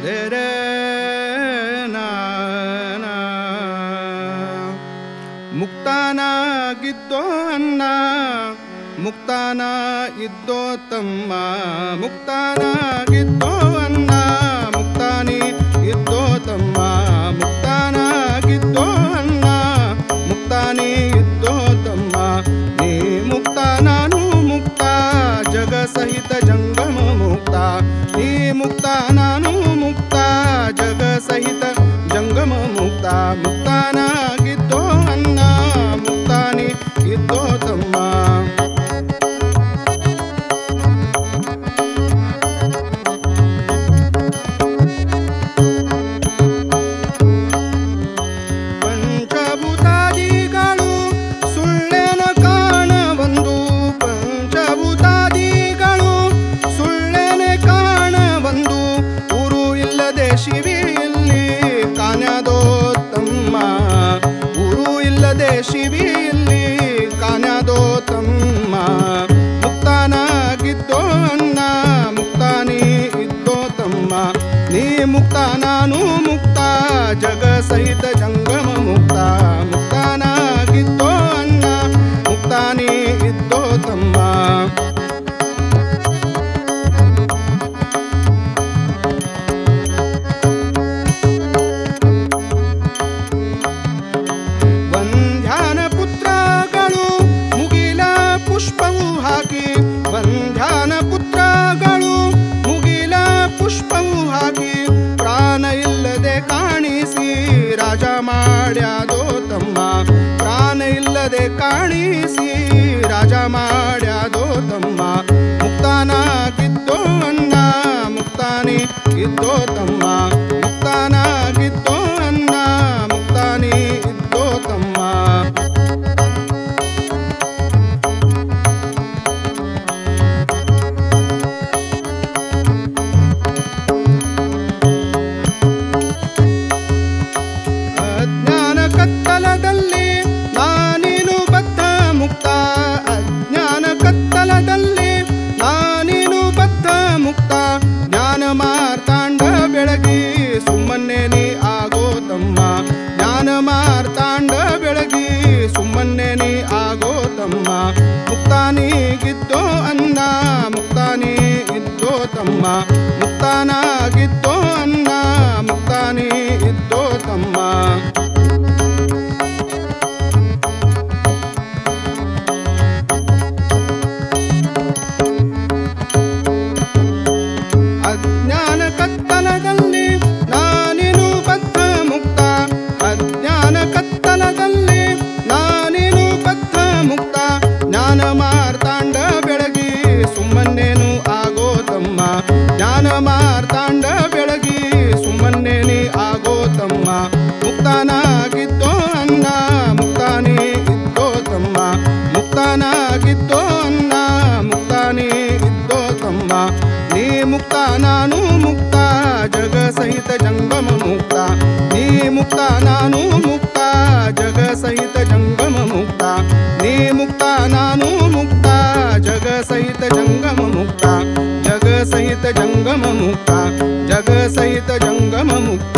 दे रे ना ना ಮುಕ್ತಾನ ಗಿದ್ದೋ ಅನ್ನ ಮುಕ್ತಾನ ಇದ್ದೋ ತಮ್ಮ ಮುಕ್ತಾನ ಗಿದ್ದೋ ಅನ್ನ ಮುಕ್ತಾನಿ ಇದ್ದೋ ತಮ್ಮ ಮುಕ್ತಾನ ಗಿದ್ದೋ ಅನ್ನ ಮುಕ್ತಾನಿ ಇದ್ದೋ ತಮ್ಮ ನೀ ಮುಕ್ತ ನಾನು ಮುಕ್ತ ಜಗ ಸಹಿತ ಜಂಗಮ ಮುಕ್ತ ನೀ ಮುಕ್ತ ನಾನು ಮುಕ್ತ ಜಗ ಸಹಿತ ಜಂಗಮ ಮುಕ್ತ ಮುಕ್ತಾನ ಗಿದ್ದೋ ಅನ್ನ ಮುಕ್ತಾನಿ ಇದ್ದೋ ತಮ್ಮ ಪಂಚಭೂತಾದಿಗಳು ಸುಳ್ಳೆನ ಕಾಣಬಂದು ಪಂಚಭೂತಾದಿಗಳು ಸುಳ್ಳೆನೆ ಕಾಣಬಂದು ಊರು ಇಲ್ಲದೆ ಶಿವಿಯಲ್ಲಿ ಕಾಣ್ಯಾದೋ ತಮ್ಮ ಊರು ಇಲ್ಲದೆ ಶಿವಿಯಲ್ಲಿ ಕಾಣ್ಯಾದೋ ತಮ್ಮ ಮುಕ್ತಾನಾಗಿದ್ದೋ ಅನ್ನ ಮುಕ್ತಾನಿ ಇದ್ದೋ ತಮ್ಮ ನೀ ಮುಕ್ತ ನಾನು ಮುಕ್ತ ಜಗ ಸಹಿತ ಜಂಗಮ ಮುಕ್ತ ಮುಕ್ತಾನಾಗಿದ್ದೋ ಅನ್ನ ಮುಕ್ತಾನಿ ಇದ್ದೋ ತಮ್ಮ ವಂದ್ಯಾನ ಪುತ್ರಗಳು ಮುಗಿಲ ಪುಷ್ಪವು ಹಾಕಿ ವಂದ್ಯಾನ ಪುತ್ರಗಳು ಮುಗಿಲ ಪುಷ್ಪವು ಹಾಕಿ ಪ್ರಾಣ ಇಲ್ಲದೆ ಕಾಣಿಸಿ ರಾಜ ಮಾಡ್ಯಾದೋ ತಮ್ಮ ಪ್ರಾಣ ಇಲ್ಲದೆ ಕಾಣಿಸಿ ರಾಜ ಮಾಡ್ಯಾದೋ ತಮ್ಮ ಮುಕ್ತಾನಾಗಿದ್ದೋ ಅನ್ನ ಮುಕ್ತಾನಿ ಇದ್ದೋ ತಮ್ಮ ಮುಕ್ತಾನಾಗಿದ್ದೋ ಅನ್ನ ಮುಕ್ತಾನಿ ಇದ್ದೋ ತಮ್ಮ ಅಜ್ಞಾನ ಕತ್ತಲದಲ್ಲಿ ನಾನೇನು ಬದ್ಧ ಮುಕ್ತ ಅಜ್ಞಾನ ಕತ್ತಲದಲ್ಲಿ ನಾನೇನು ಬದ್ಧ ಮುಕ್ತ ಜ್ಞಾನ ಮಾರ್ತಾಂಡ ಬೆಳಗಿ ಸುಮ್ಮನೆ ನೀ ಆಗೋ ತಮ್ಮ ಜ್ಞಾನ ಮಾರ್ತಾಂಡ ಬೆಳಗಿ ಸುಮ್ಮನೆ ನೀ ಆಗೋ ತಮ್ಮ ಮುಕ್ತಾನಿಗಿದ್ದೋ ಅನ್ನ ಮುಕ್ತಾನಿ ಇದ್ದೋ ತಮ್ಮ ಮುಕ್ತಾನಾಗಿದ್ದೋ ಅನ್ನ ಮುಕ್ತಾನಿ ಇದ್ದೋ ತಮ್ಮ ಅಜ್ಞಾನ ಕತ್ತಲದಲ್ಲಿ ನಾನೇನು ಬದ್ಧ ಮುಕ್ತ ಅಜ್ಞಾನ ಕತ್ತಲದಲ್ಲಿ ನಾನೇನು ಬದ್ಧ ಮುಕ್ತ ಜ್ಞಾನ ಮಾರ್ತಾಂಡ ಬೆಳಗಿ ಸುಮ್ಮನೇನು ಆಗೋ ತಮ್ಮ ಜ್ಞಾನ ಮಾರ್ತಾಂಡ ಬೆಳಗಿ ಸುಮ್ಮನೆ ನೀ ಆಗೋ ತಮ್ಮ ಮುಕ್ತಾನಾಗಿದ್ದೋ ಅನ್ನ ಮುಕ್ತಾನಿ ಇದ್ದೋ ತಮ್ಮ ಮುಕ್ತಾನಾಗಿದ್ದೋ ಅನ್ನ ಮುಕ್ತಾನಿ ಇದ್ದೋ ತಮ್ಮ ನೀ ಮುಕ್ತ ನಾನು ಮುಕ್ತ ಜಗ ಸಹಿತ ಜಂಗಮ ಮುಕ್ತ ನೀ ಮುಕ್ತ ನಾನು ಮುಕ್ತ ಜಗ ಸಹಿತ ಜಂಗಮ ಮುಕ್ತ ನೀ ಮುಕ್ತ ನಾನು ಮುಕ್ತ ಜಗ ಸಹಿತ ಜಂಗಮ ಮುಕ್ತ ಜಗ ಸಹಿತ ಜಂಗಮ ಮುಕ್ತ ಜಗ ಸಹಿತ ಜಂಗಮ ಮುಕ್ತ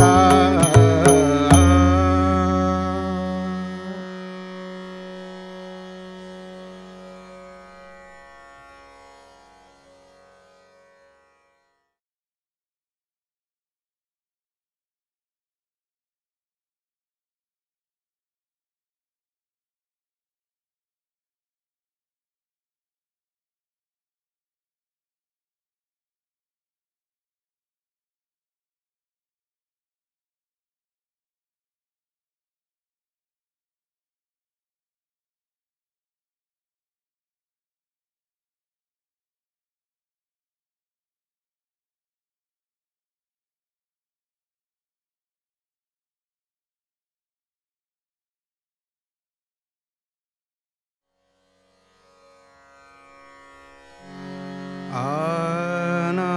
आना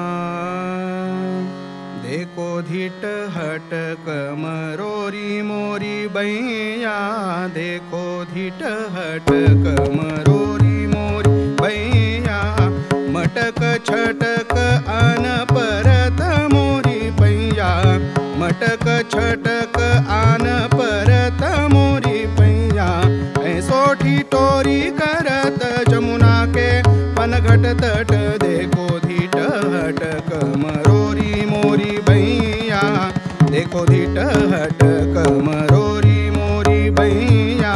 देखो धिट हट कमरोरी मोरी बैया देखो धिट हट कमरोरी मोरी बैया मटक छटक अन परत मोरी बैया तट देखो धीट हट कमरोरी मोरी भैया देखो धीट हट कमरोरी मोरी भैया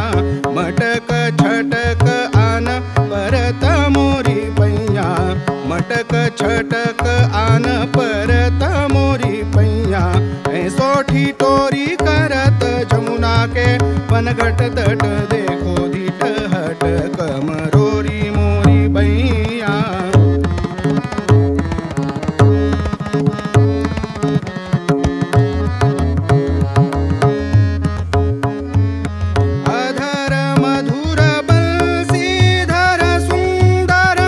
मटक छटक आन परत मोरी पैया मटक छटक आन परत मोरी पैया ऐसोठी टोरी करत जमुना के पनघट तट देखो धीट हट कमरोरी मोरी भैया अधर मधुर बंसीधर सुंदर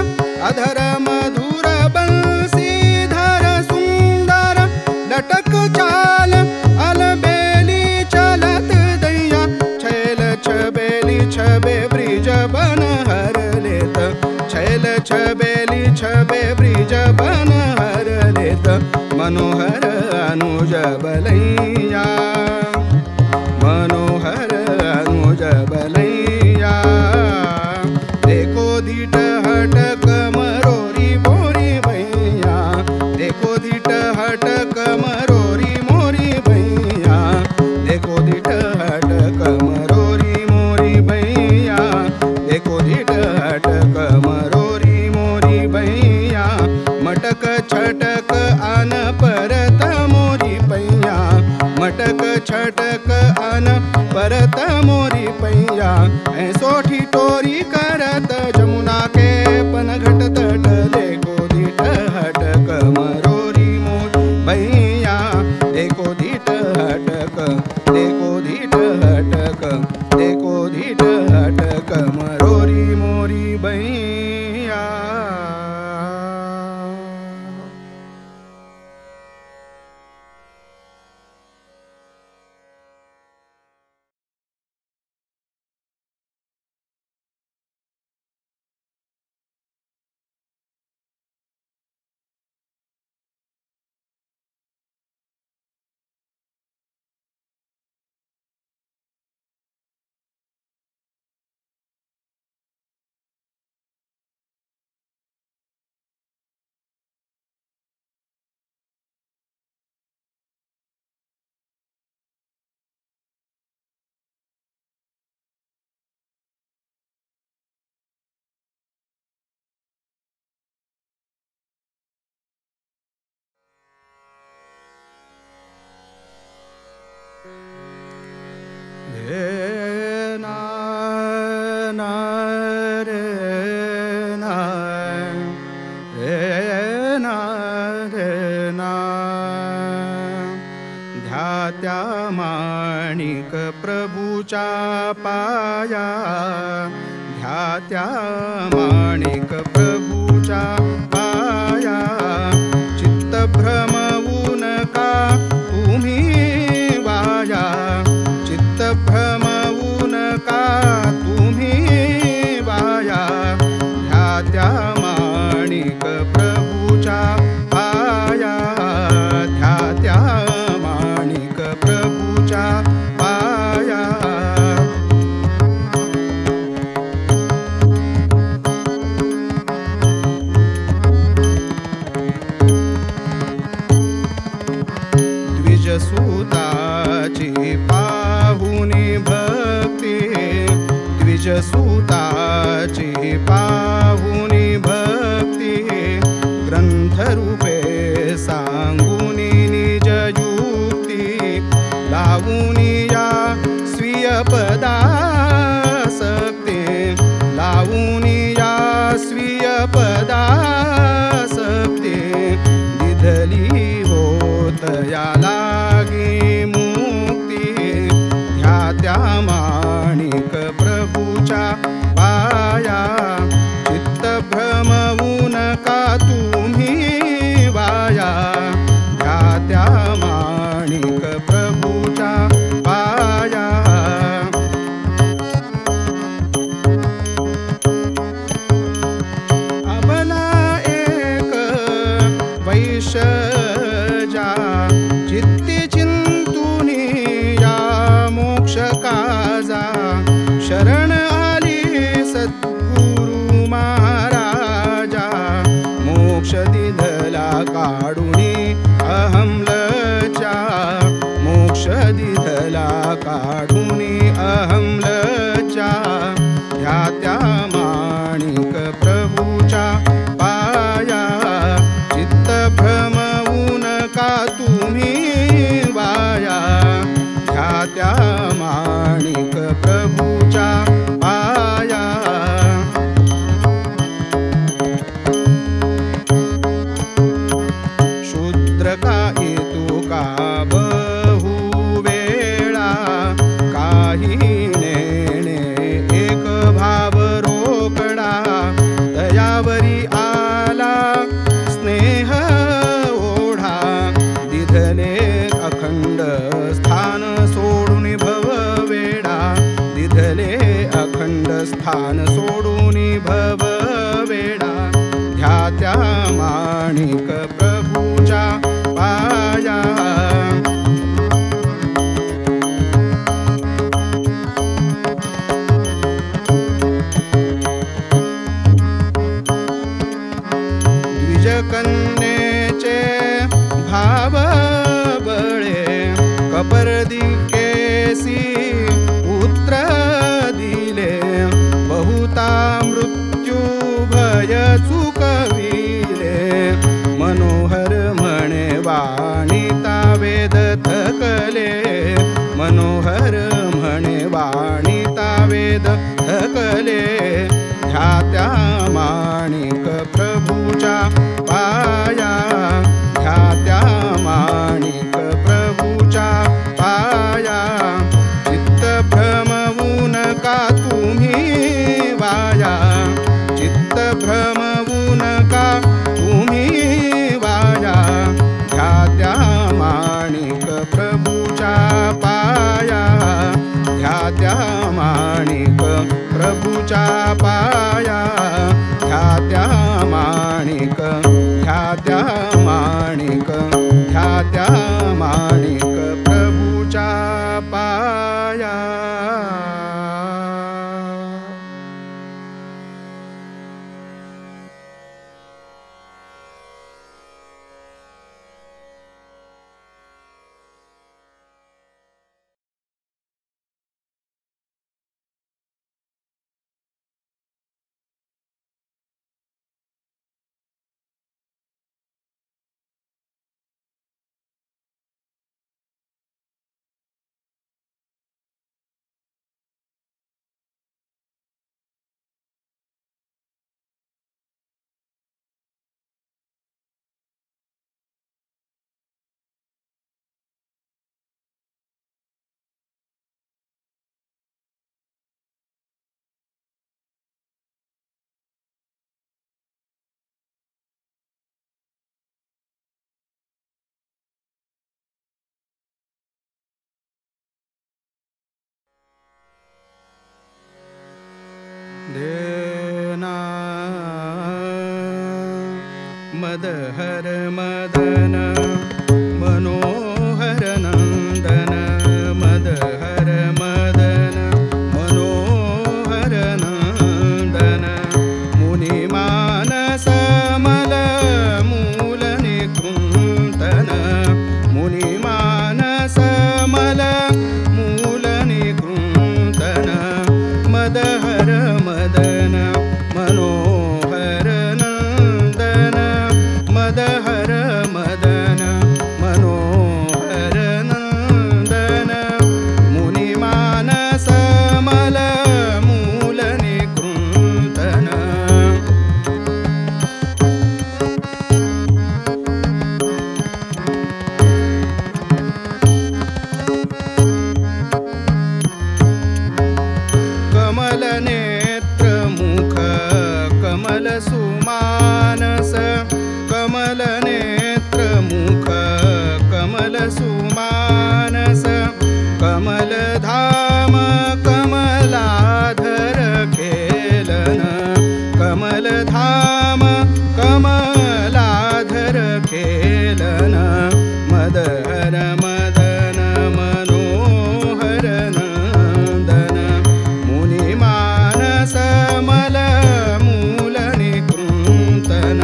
अधर मधुर बंसीधर सुंदर लटक चाल अलबेली चलत दैया छैल छबेली छबे ब्रिज बन हर लेत छैल छबेली छबे ब्रिज बन हर लेत मनोहर अनुज बलैया मनोहर अनुज बलैया देखो धीट हट कमरोरी मोरी भैया देखो धीट हट कमरोरी मोरी भैया देखो धीट हट कमरोरी मोरी भैया देखो धीट हट कमरोरी मोरी भैया मटक छटक आन परत मोरी पैया मटक छटक आन परत मोरी पैया ऐसोठी टोरी करत जमुना के पनघट तट देखो धीट हट कमरोरी मोरी भैया देखो धीट हटक देखो धीट हटक देखो धीट हटक मरोरी मोरी भैया ध्यात्या माणिक प्रभुचा पाया ध्यात्या माणिक प्रभुचा पाया चित्त भ्रमवू नका तुम्ही वाया चित्त भ्रमवू नका तुम्ही वाया ध्यात्या माणिक प्रभुचा पाया ध्यात्या माणिक प्रभुचा पाया द्विजसुताची पाहुनी भक्ती द्विजसुताची पाहुनी भक्ती ग्रंथरूपे सांगुनी निज युक्ती लावुनी या स्वीय पदासक्ती लावुनी या स्वीय पदासक्ती दिधली होत या लागी मुक्ती ध्यात्या माणिक प्रभुचा पाया चित्त भ्रमवू नका तुम्ही वाया ध्यात्या माणिक प्रभुचा पाया अबला एक वैशजा चित्त बहु वेळा काही नेणे एक भाव रोकडा दयावरी आला स्नेह ओढा दिधले अखंड स्थान सोडून भव वेडा दिधले अखंड स्थान सोडून भव वेडा ध्या त्या माणिक प्रभूच्या पाया द्विजकन्येचे भाव बळे कपर्दी केसी पुत्र दिले बहुता मृत्यू भय चुकविले मनोहर म्हणे वाणिता वेद थकले मनोहर म्हणे वाणिता वेद थकले ध्या त्या माणिक प्रभूच्या पाया ध्या त्या माणिक प्रभूच्या पाया चित्त भ्रमवू नका तुम्ही वाया चित्त भ्रमवू नका तुम्ही वाया ध्या त्या माणिक प्रभूच्या पाया ध्या त्या माणिक प्रभूच्या पाया ध्या त्या माणिक ध्या त्या माणिक ध्या त्या माणिक प्रभूच्या पाया देना मदहर मदन मनोहर नंदन मदहर मदन मनोहर नंदन मुनि मानस मल मूल निकृंतन मुनि मानस मल मूल निकृंतन मदहर मदन मनोहर नंदन मदहर मदन मनोहर नंदन मुनि मानस मल मूल निकृंतन कमल नेत्र मुख कमल सुमानस कमल नेत्र मुख कमल सुमानस कमल धाम कमलाधर खेलन कमल धाम कमलाधर खेलन मदहर मदन मनोहर नंदन मुनि मानस मल मूल निकृंतन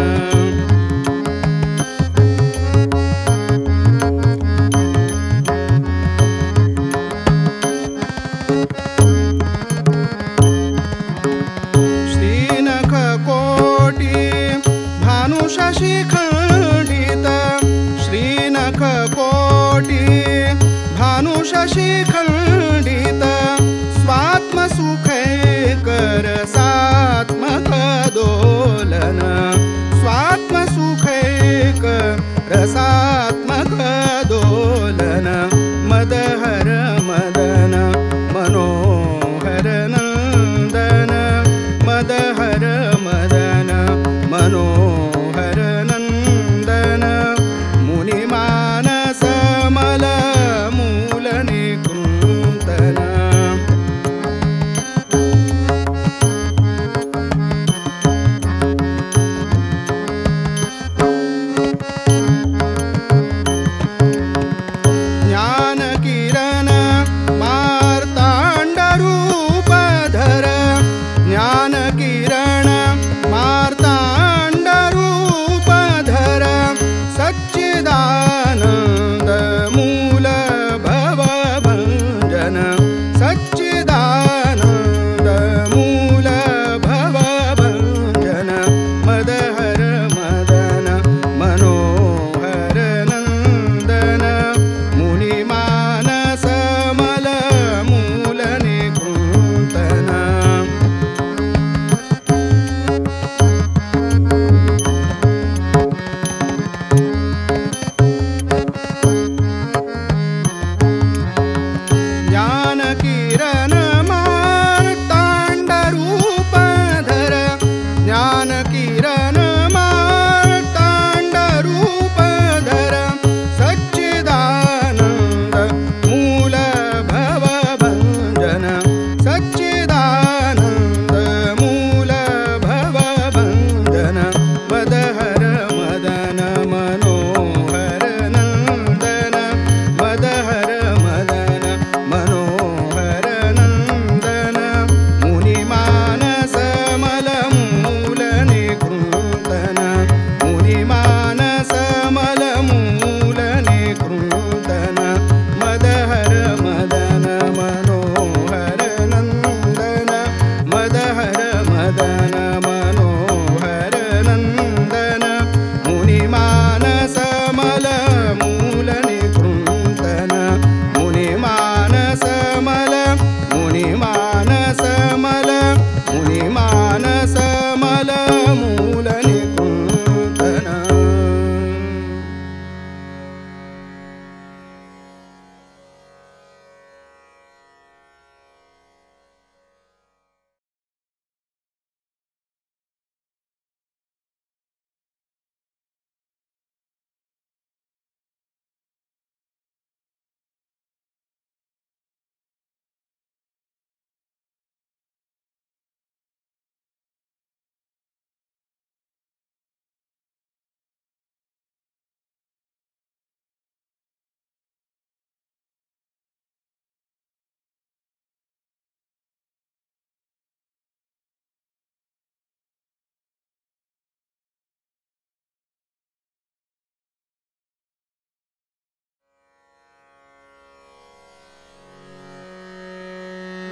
श्रीनख कोटी भानुशशी खंडित श्रीनख कोटी भानुशशी खंडित स्वात्म सुखैकर सात्मक दोलन स्वात्म सुखैक रसात्मक दोलन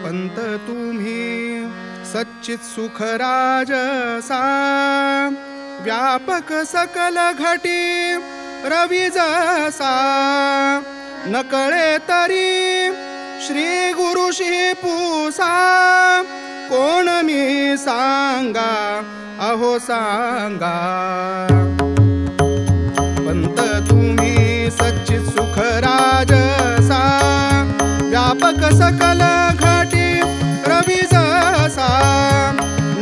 पंत तुम्ही सच्चित सुख राजसा व्यापक सकल घटी रवी जसा नकळे तरी श्री गुरुशी पूसा कोण मी सांगा अहो सांगा पंत तुम्ही सच्चित सुख राजसा व्यापक सकल घटी रवी जसा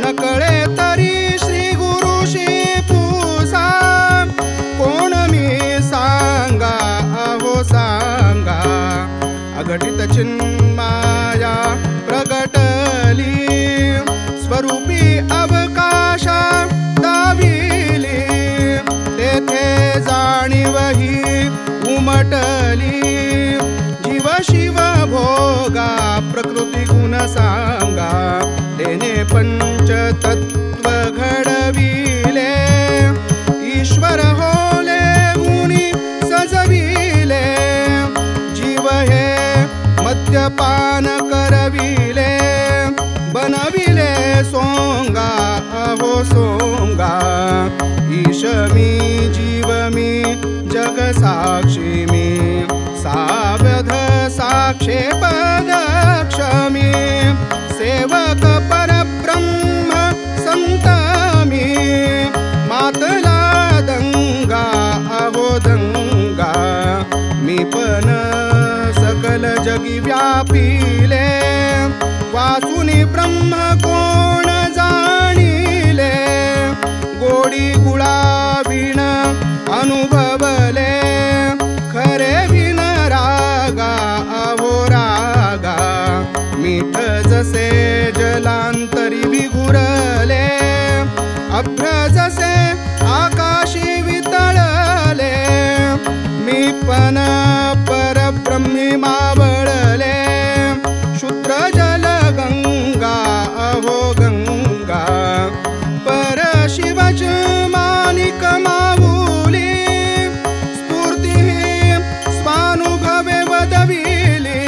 नकळे तरी श्री गुरुशी पूसा कोण मी सांगा अहो सांगा अघटित चिन्माया प्रगटली स्वरूपी अवकाशा दाविली तेथे जाणीवही उमटली जीव शिव भोगा प्रकृती गुण सांगा तेने पंचतत्व घडविले ईश्वर होले गुणी सजविले जीव हे मद्यपान करविले बनविले सोंगा अहो सोंगा ईश मी जीव मी जग साक्षी मी सावध साक्षेपदक्ष मी सेवक परब्रह्म संत मी मातला दंगा अहो दंगा मी पण सकल जगी व्यापिले वासुनी ब्रह्म कोण जाणिले गोडी गुळाविण अनुभवले खरे विन रागा अहो रागा मीठ जसे जलांतरी विघुरले अभ्र जसे आकाशी वितळले मी पण परब्रह्मी मावळले शुद्र जल गंगा अहो गंगा पर शिवच मानिक माऊली स्फूर्ती स्वानुभवे वदविली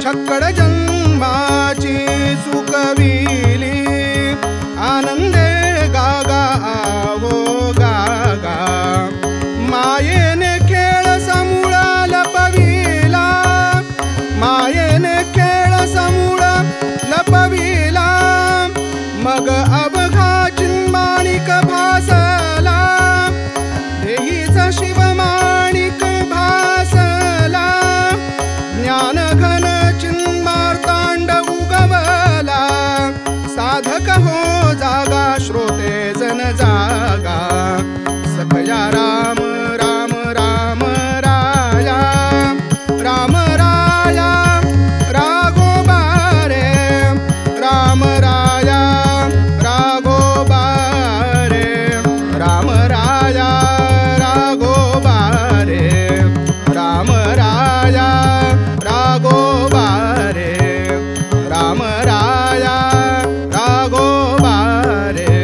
छक्कड जन्माची सुखविली आनंदे गागा आवो गागा मायेने खेळ समूळ लपविला मायेने खेळ समूळ लपविला मग अवघा चिन्माणिक भासला देहीचा शिवमाणिक भासला ज्ञानघन चिन्मार्तांड उगवला साधक हो जागा श्रोते जन जागा सखया राम राम राम राया राम राया राघोबा रे राम राया राघोबा रे राम राया राघोबा रे राम राया राघोबा रे राम राया राघोबा रे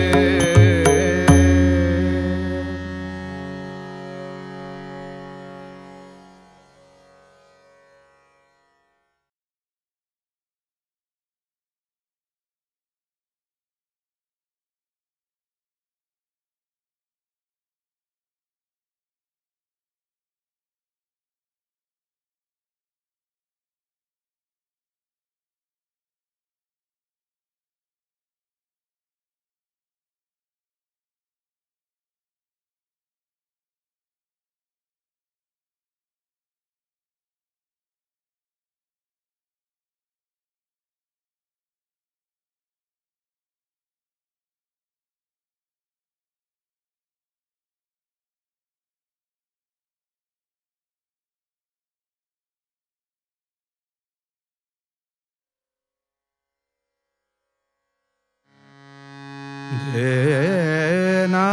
ना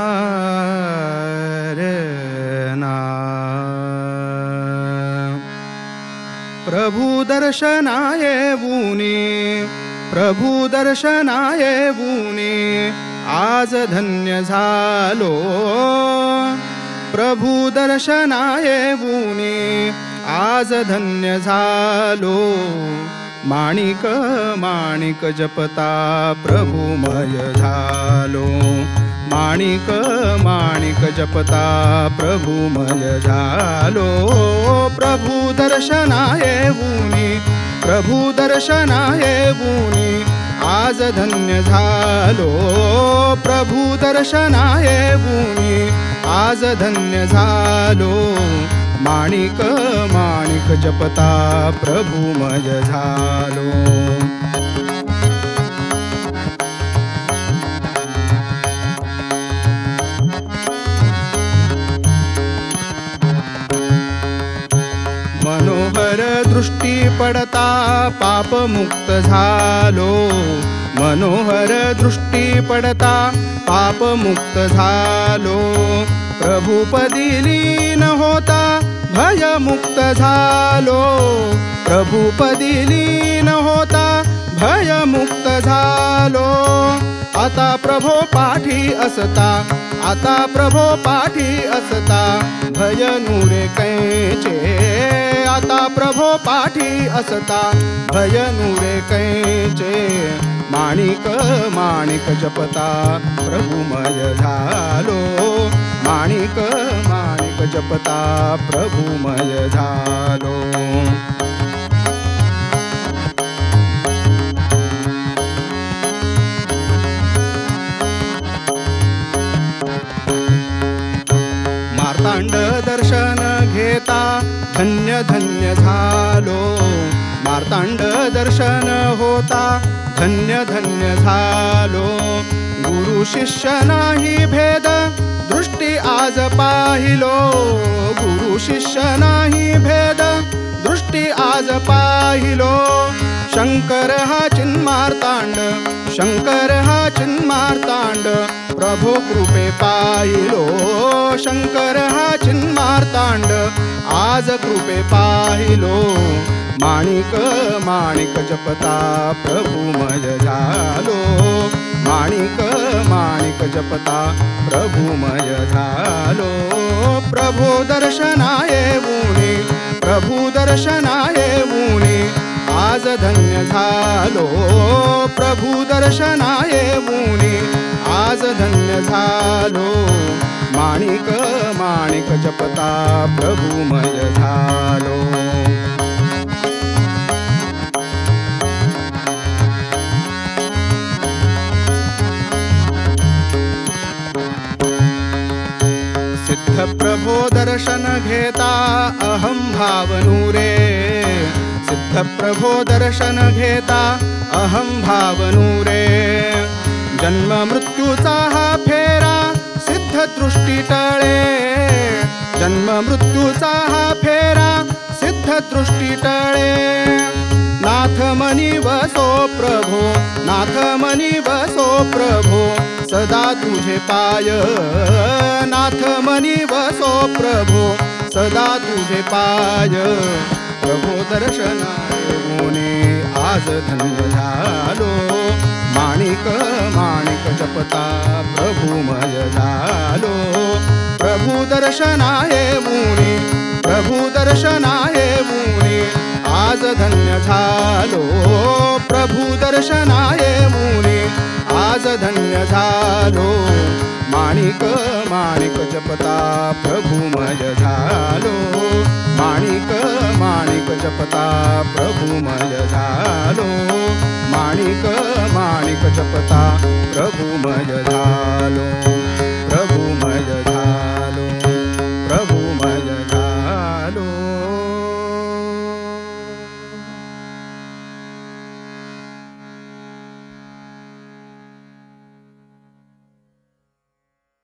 रे ना प्रभु दर्शनाय येऊनी प्रभु दर्शनाय येऊनी आज धन्य झालो प्रभु दर्शनाय येऊनी आज धन्य झालो माणिक माणिक जपता प्रभुमय झालो, माणिक माणिक जपता प्रभुमय झालो. प्रभु दर्शना येऊनी, प्रभु दर्शना येऊनी आज धन्य झालो. प्रभु दर्शना येऊनी आज धन्य झालो. माणिक माणिक जपता प्रभुमय झालो. मनोहर दृष्टी पडता पापमुक्त झालो. मनोहर दृष्टी पडता पापमुक्त झालो. प्रभुपदी लीन होता भयमुक्त झालो. प्रभुपदी लीन होता भयमुक्त झालो. आता प्रभो पाठी असता, आता प्रभो पाठी असता भय नुरे कैचे. आता प्रभो पाठी असता भय नुरे कैचे. माणिक माणिक जपता प्रभुमय झालो. माणिक माणिक जपता प्रभुमय झालो. मार्तांड दर्शन घेता धन्य धन्य झालो. मार्तांड दर्शन होता धन्य धन्य झालो. गुरु शिष्य नाही भेद दृष्टी आज पाहिलो. गुरु शिष्य नाही भेद दृष्टी आज पाहिलो. शंकर हा चिन्मार्तांड, शंकर हा चिन्मार्तांड प्रभो कृपे पाहिलो. शंकर हा चिन्मार्तांड आज कृपे पाहिलो. माणिक माणिक जपता प्रभुमय झालो. माणिक माणिक जपता प्रभुमय झालो. प्रभो दर्शना येऊनी, प्रभु दर्शना येऊनी आज धन्य झालो. प्रभु दर्शना येऊनी आज धन्य झालो. माणिक माणिक जपता प्रभुमय झालो. सिद्ध प्रभो दर्शन घेता अहं भावनुरे. सिद्ध प्रभो दर्शन घेता अहं भावनुरे. जन्म मृत्यूचा हा फेरा सिद्ध दृष्टी टळे. जन्म मृत्यूचा हा फेरा सिद्ध दृष्टी टळे. नाथ मनी वसो प्रभो, नाथ मनी वसो प्रभो सदा तुझे पाय. नाथ मनी वसो प्रभो सदा तुझे पाय. प्रभो दर्शना येऊनी आज धन्य झालो. माणिक माणिक जपता प्रभुमय झालो. प्रभु दर्शना येऊनी, प्रभु दर्शना येऊनी आज धन्य झालो. प्रभु दर्शना येऊनी आज धन्य झालो. माणिक माणिक जपता प्रभुमय झालो. माणिक माणिक जपता प्रभुमय झालो. माणिक माणिक जपता